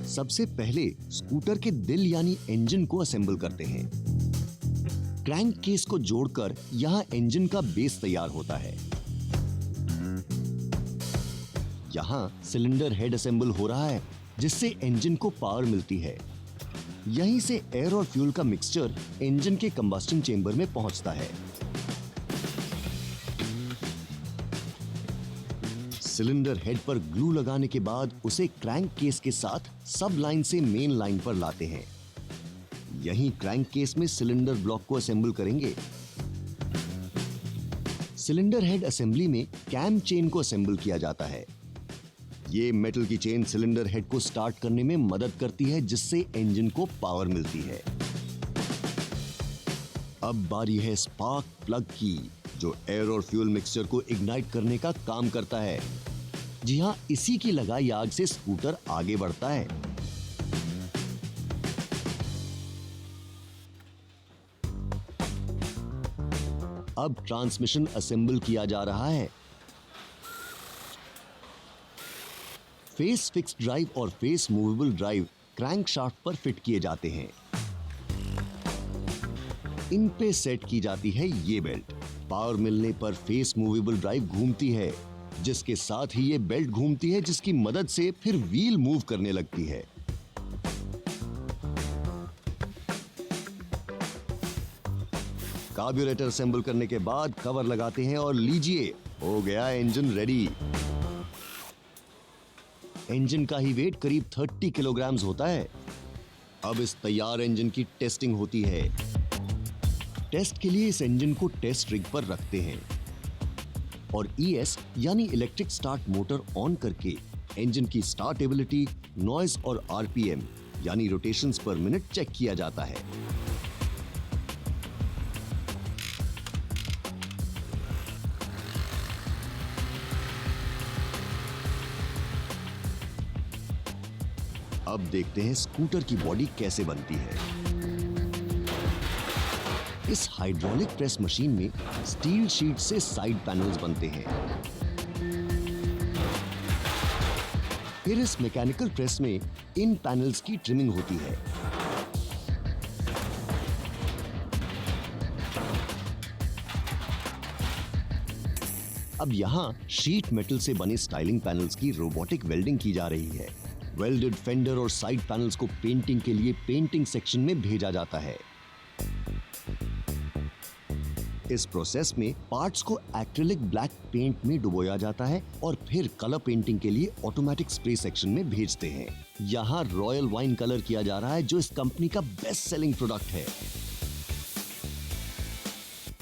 सबसे पहले स्कूटर के दिल यानी इंजन को असेंबल करते हैं। क्रैंक केस को जोड़कर यहाँ इंजन का बेस तैयार होता है। यहाँ सिलेंडर हेड असेंबल हो रहा है, जिससे इंजन को पावर मिलती है। यहीं से एयर और फ्यूल का मिक्सचर इंजन के कंबस्टन चेंबर में पहुंचता है। सिलेंडर हेड पर ग्लू लगाने के बाद उसे क्रैंक केस के साथ सब लाइन से मेन लाइन पर लाते हैं। यहीं क्रैंक केस में सिलेंडर ब्लॉक को असेंबल करेंगे। सिलेंडर हेड असेंबली में कैम चेन को असेंबल किया जाता है। ये मेटल की चेन सिलेंडर हेड को स्टार्ट करने में मदद करती है, जिससे इंजन को पावर मिलती है। अब बारी है स्पार्क प्लग की, जो एयर और फ्यूल मिक्सचर को इग्नाइट करने का काम करता है। जी हां, इसी की लगाई आग से स्कूटर आगे बढ़ता है। अब ट्रांसमिशन असेंबल किया जा रहा है। फेस फिक्स ड्राइव और face movable drive crank shaft पर फिट किए जाते हैं। इन पे सेट की जाती है ये बेल्ट। पावर मिलने पर फेस मूवेबल ड्राइव घूमती है, जिसके साथ ही ये बेल्ट घूमती है, जिसकी मदद से फिर व्हील मूव करने लगती है। कार्ब्यूरेटर असेंबल करने के बाद कवर लगाते हैं और लीजिए, हो गया इंजन रेडी। इंजन का ही वेट करीब 30 किलोग्राम्स होता है। अब इस तैयार इंजन की टेस्टिंग होती है। टेस्ट के लिए इस इंजन को टेस्ट रिग पर रखते हैं और ES यानी इलेक्ट्रिक स्टार्ट मोटर ऑन करके इंजन की स्टार्टेबिलिटी, नॉइज और RPM यानी रोटेशंस पर मिनट चेक किया जाता है। अब देखते हैं स्कूटर की बॉडी कैसे बनती है। इस हाइड्रोलिक प्रेस मशीन में स्टील शीट से साइड पैनल्स बनते हैं। फिर इस मैकेनिकल प्रेस में इन पैनल्स की ट्रिमिंग होती है। अब यहां शीट मेटल से बने स्टाइलिंग पैनल्स की रोबोटिक वेल्डिंग की जा रही है। वेल्डेड फेंडर और साइड पैनल्स को पेंटिंग के लिए पेंटिंग सेक्शन में भेजा जाता है। इस प्रोसेस में पार्ट्स को एक्रिलिक ब्लैक पेंट में डुबोया जाता है और फिर कलर पेंटिंग के लिए ऑटोमेटिक स्प्रे सेक्शन में भेजते हैं। यहाँ रॉयल वाइन कलर किया जा रहा है, जो इस कंपनी का बेस्ट सेलिंग प्रोडक्ट है।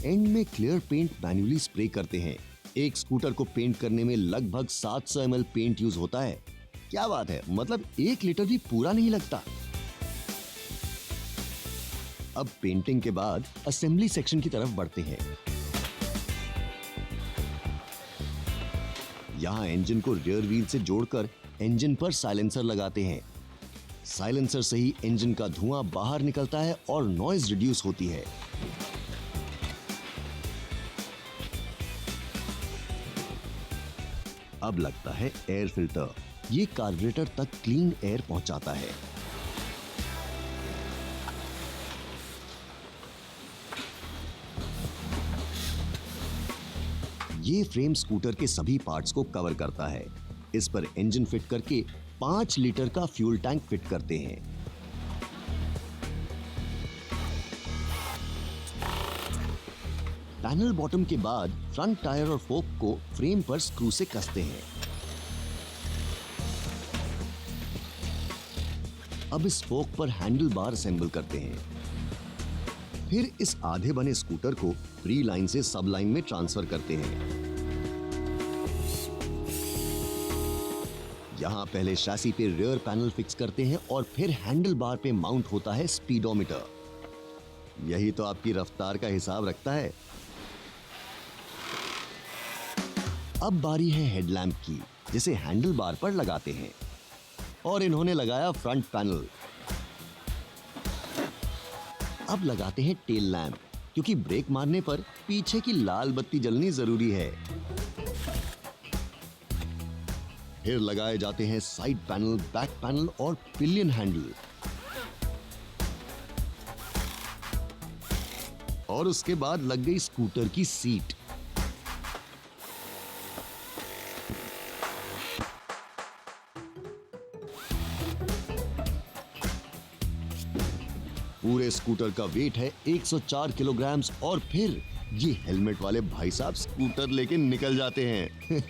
एंड में क्लियर पेंट मैन्युअली स्प्रे करते हैं। एक स्कूटर को पेंट करने में लगभग 700 ml पेंट यूज होता है। क्या बात है, मतलब 1 लीटर भी पूरा नहीं लगता। अब पेंटिंग के बाद असेंबली सेक्शन की तरफ बढ़ते हैं। यहां इंजन को रियर व्हील से जोड़कर इंजन पर साइलेंसर लगाते हैं। साइलेंसर से ही इंजन का धुआं बाहर निकलता है और नॉइज रिड्यूस होती है। अब लगता है एयर फिल्टर। ये कार्बोरेटर तक क्लीन एयर पहुंचाता है। ये फ्रेम स्कूटर के सभी पार्ट्स को कवर करता है। इस पर इंजन फिट करके 5 लीटर का फ्यूल टैंक फिट करते हैं। पैनल बॉटम के बाद फ्रंट टायर और फोक को फ्रेम पर स्क्रू से कसते हैं। अब इस फोक पर हैंडल बार असेंबल करते हैं। फिर इस आधे बने स्कूटर को फ्री लाइन से सब लाइन में ट्रांसफर करते हैं। यहां पहले शैसी पे रियर पैनल फिक्स करते हैं और फिर हैंडल बार पे माउंट होता है स्पीडोमीटर। यही तो आपकी रफ्तार का हिसाब रखता है। अब बारी है हेडलैम्प की, जिसे हैंडल बार पर लगाते हैं। और इन्होंने लगाया फ्रंट पैनल। अब लगाते हैं टेल लैम्प, क्योंकि ब्रेक मारने पर पीछे की लाल बत्ती जलनी जरूरी है। फिर लगाए जाते हैं साइड पैनल, बैक पैनल और पिलियन हैंडल। और उसके बाद लग गई स्कूटर की सीट। पूरे स्कूटर का वेट है 104 किलोग्राम और फिर ये हेलमेट वाले भाई साहब स्कूटर लेके निकल जाते हैं।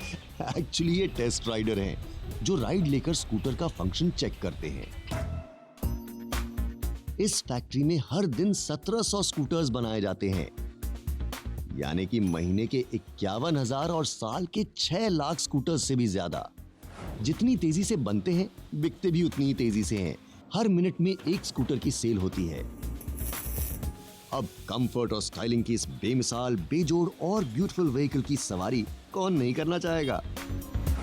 एक्चुअली ये टेस्ट राइडर हैं जो राइड लेकर स्कूटर का फंक्शन चेक करते हैं। इस फैक्ट्री में हर दिन 1700 स्कूटर्स बनाए जाते हैं, यानी कि महीने के 51,000 और साल के 6 लाख स्कूटर्स से भी ज्यादा। जितनी तेजी से बनते हैं बिकते भी उतनी ही तेजी से हैं। हर मिनट में एक स्कूटर की सेल होती है। अब कंफर्ट और स्टाइलिंग की इस बेमिसाल, बेजोड़ और ब्यूटीफुल व्हीकल की सवारी कौन नहीं करना चाहेगा।